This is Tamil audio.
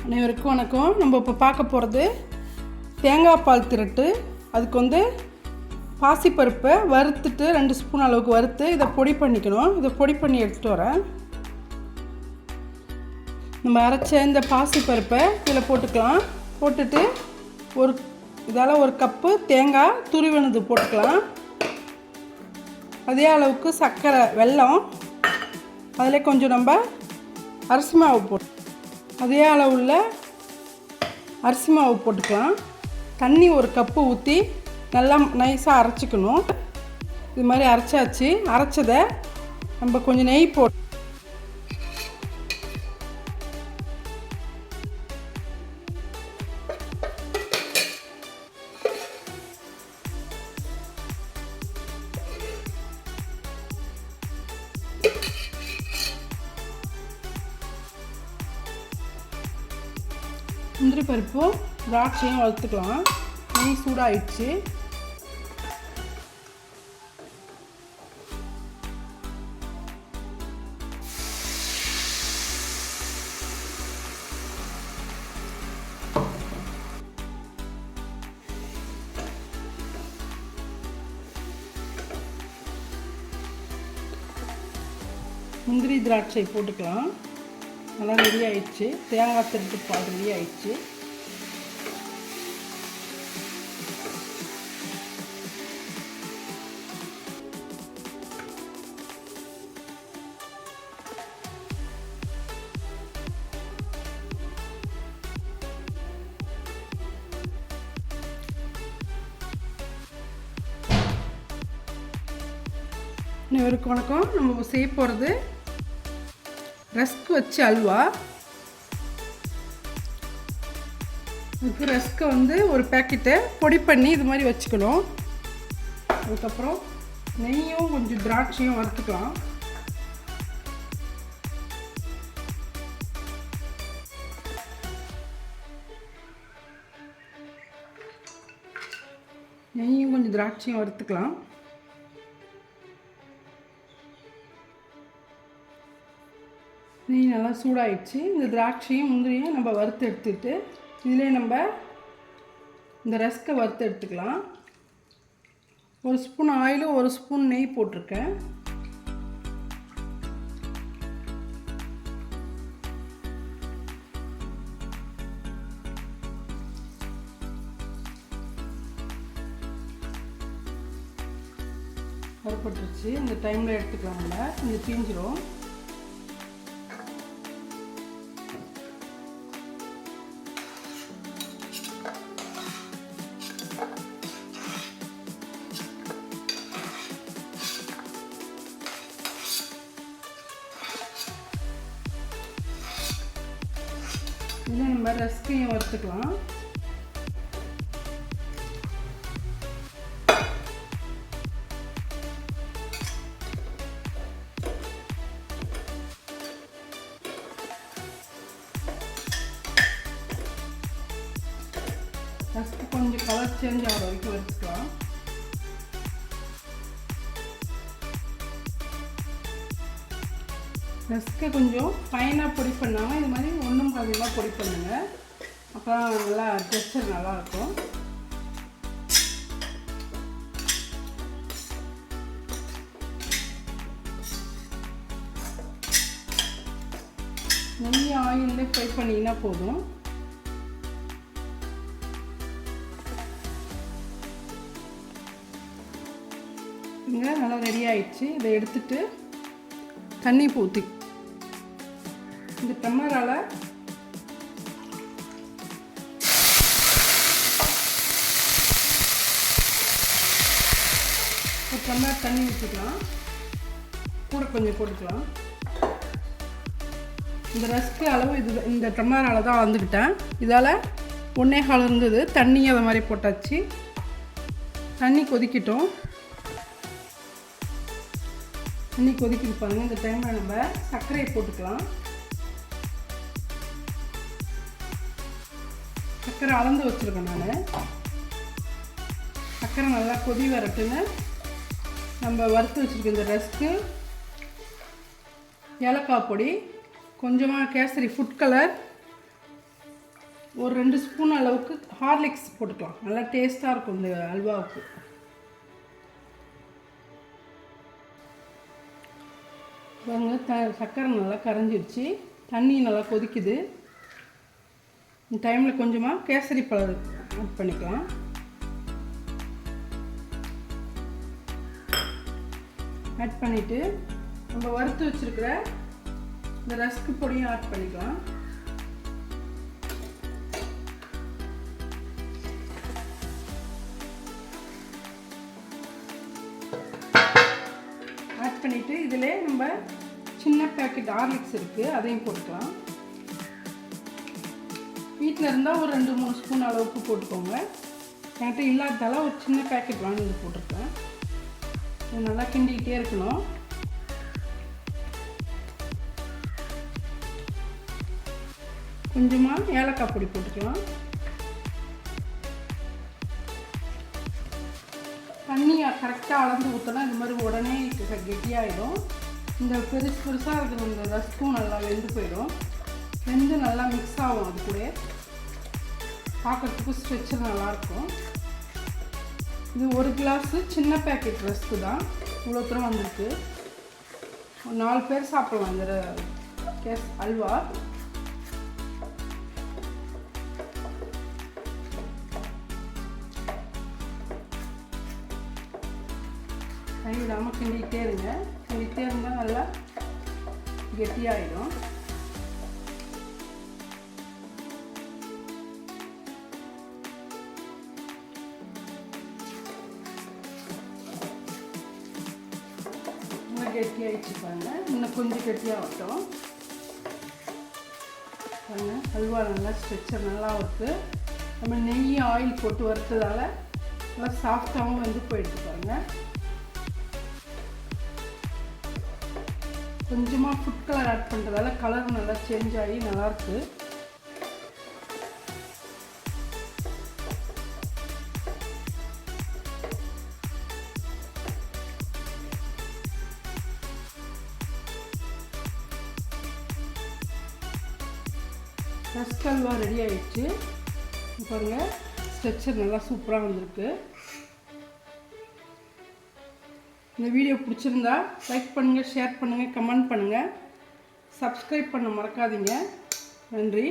அனைவருக்கும் வணக்கம். நம்ம இப்போ பார்க்க போகிறது தேங்காய் பால் திரட்டு. அதுக்கு பாசிப்பருப்பை வறுத்துட்டு 2 ஸ்பூன் அளவுக்கு வறுத்து இதை பொடி பண்ணிக்கணும். இதை பொடி பண்ணி எடுத்துகிட்டு வரேன். நம்ம அரைச்ச இந்த பாசிப்பருப்பை இதில் போட்டுக்கலாம். போட்டுட்டு ஒரு கப்பு தேங்காய் துருவினது போட்டுக்கலாம். அதே அளவுக்கு சர்க்கரை, வெல்லம், அதில் கொஞ்சம் நம்ம அரிசி மாவு போட்டு அதே அளவுள்ள அரிசி மாவு போட்டுக்கலாம். தண்ணி 1 கப்பு ஊற்றி நல்லா நைஸாக அரைச்சிக்கணும். இது மாதிரி அரைச்சாச்சு. அரைச்சதை நம்ம கொஞ்சம் நெய் போட்டு முந்திரி பருப்பும் திராட்சையும் வறுத்துக்கலாம். நெய் சூடாயிடுச்சு. முந்திரி திராட்சை போட்டுக்கலாம். நல்லா ரெடி ஆயிடுச்சு. தேங்காய் திரட்டு பால் ரெடி ஆயிடுச்சு. அனைவருக்கும் வணக்கம். நம்ம செய்ய போகிறது ரஸ்க் வச்சு அல்வா. இதுக்கு ரஸ்க்கை ஒரு பேக்கெட்டை பொடி பண்ணி இது மாதிரி வச்சுக்கணும். அதுக்கப்புறம் நெய்யும் கொஞ்சம் திராட்சையும் வறுத்துக்கலாம். நெய்யும் கொஞ்சம் திராட்சையும் வறுத்துக்கலாம். நெய் நல்லா சூடாயிடுச்சு. இந்த திராட்சையும் முந்திரியும் நம்ம வறுத்து எடுத்துட்டு இதிலே நம்ம இந்த ரஸ்க்கை வறுத்து எடுத்துக்கலாம். 1 ஸ்பூன் ஆயிலும் 1 ஸ்பூன் நெய் போட்டிருக்கேன். வறுப்பட்டுருச்சு. இந்த டைமில் எடுத்துக்கலாம்ல, கொஞ்சம் தீஞ்சிரும். இதில் நம்ம ரஸ்கையும் வறுத்துக்கலாம். ரஸ்க்கு கொஞ்சம் கலர் சேஞ்ச் ஆகிற வரைக்கும் வறுத்துக்கலாம். ரஸ்க்கை கொஞ்சம் ஃபைனாக பொடி பண்ணாமல் இது மாதிரி 1 பாதியமாக பொடி பண்ணுங்கள். அப்போ நல்லா டெக்ஸ்சர் நல்லாயிருக்கும். நெய் ஆயிலே ஃப்ரை பண்ணிங்கன்னா போதும். இங்கே நல்லா ரெடி ஆயிடுச்சு. இதை எடுத்துட்டு தண்ணி ஊற்றி இந்த டம்ளரால் ஒரு டம்ளர் தண்ணி ஊற்றிக்கலாம். கூட கொஞ்சம் போட்டுக்கலாம். இந்த ரஸ்க்கு அளவு இந்த டம்ளரால் தான் அளந்துக்கிட்டேன். இதால் 1.25 இருந்தது. தண்ணி அதை மாதிரி போட்டாச்சு. தண்ணி கொதிக்கட்டும். தண்ணி கொதிக்கிட்டு பாருங்கள். இந்த டைமில் நம்ம சர்க்கரையை போட்டுக்கலாம். சர்க்கரை அளந்து வச்சுருக்கேன் நான். சர்க்கரை நல்லா கொதி வரட்டுன்னு நம்ம வறுத்து வச்சுருக்க இந்த ரஸ்க்கு, ஏலக்காய் பொடி, கொஞ்சமாக கேசரி ஃபுட் கலர், ஒரு 2 ஸ்பூன் அளவுக்கு ஹார்லிக்ஸ் போட்டுக்கலாம். நல்லா டேஸ்ட்டாக இருக்கும் இந்த அல்வாவுக்கு. பாருங்க, சர்க்கரை நல்லா கரைஞ்சிடுச்சு, தண்ணி நல்லா கொதிக்குது. இந்த டைமில் கொஞ்சமாக கேசரி பழம் ஆட் பண்ணிக்கலாம். ஆட் பண்ணிவிட்டு நம்ம வறுத்து வச்சுருக்கிற இந்த ரஸ்க்கு பொடியும் ஆட் பண்ணிக்கலாம். ஆட் பண்ணிவிட்டு இதில் நம்ம சின்ன பேக்கெட் ஹார்லிக்ஸ் இருக்குது, அதையும் போட்டுக்கலாம். வீட்டில் இருந்தால் ஒரு 2-3 ஸ்பூன் அளவுக்கு போட்டுக்கோங்க. என்கிட்ட இல்லாததால ஒரு சின்ன பேக்கெட் வாங்கி போட்டிருக்கேன். இது நல்லா கிண்டிக்கிட்டே இருக்கணும். கொஞ்சமாக ஏலக்காய் பொடி போட்டுக்கலாம். தண்ணி கரெக்டாக அளந்து ஊற்றினா இந்த மாதிரி உடனே கெட்டியாகிடும். இந்த பெருசாக இருக்கிற இந்த ரஸ்க்கும் நல்லா வெந்து போயிடும். வெந்து நல்லா மிக்ஸ் ஆகும். அது கூட பார்க்குறதுக்கு ஸ்ட்ரெச்சர் நல்லாயிருக்கும். இது 1 கிளாஸு சின்ன பேக்கெட் ரஸ்க்கு தான் இவ்வளோ தூரம் வந்திருக்கு. ஒரு 4 பேர் சாப்பிட்லாம் இந்த அல்வா. கைவிடாமல் கிண்டிகிட்டே இருங்க. கிண்டிகிட்டே இருந்தால் நல்லா கெட்டியாகிடும். நல்லா கெட்டியாகிடுச்சு பாருங்க. இன்னும் கொஞ்சம் கெட்டியாகட்டும். பாருங்க, அல்வா நல்லா ஸ்ட்ரெச்சர் நல்லா இருக்குது. நம்ம நெய் ஆயில் போட்டு வறுத்ததால் நல்லா சாஃப்டாகவும் வந்து போயிடுச்சு பாருங்கள். கொஞ்சமாக ஃபுட் கலர் ஆட் பண்ணுறதால கலர் நல்லா சேஞ்ச் ஆகி நல்லாயிருக்கு. ரஸ்க் அல்வா ரெடி ஆகிடுச்சு பாருங்கள். ஸ்ட்ரெச்சர் நல்லா சூப்பராக வந்திருக்கு. இந்த வீடியோ பிடிச்சிருந்தா லைக் பண்ணுங்கள், ஷேர் பண்ணுங்கள், கமெண்ட் பண்ணுங்கள், சப்ஸ்கிரைப் பண்ண மறக்காதீங்க. நன்றி.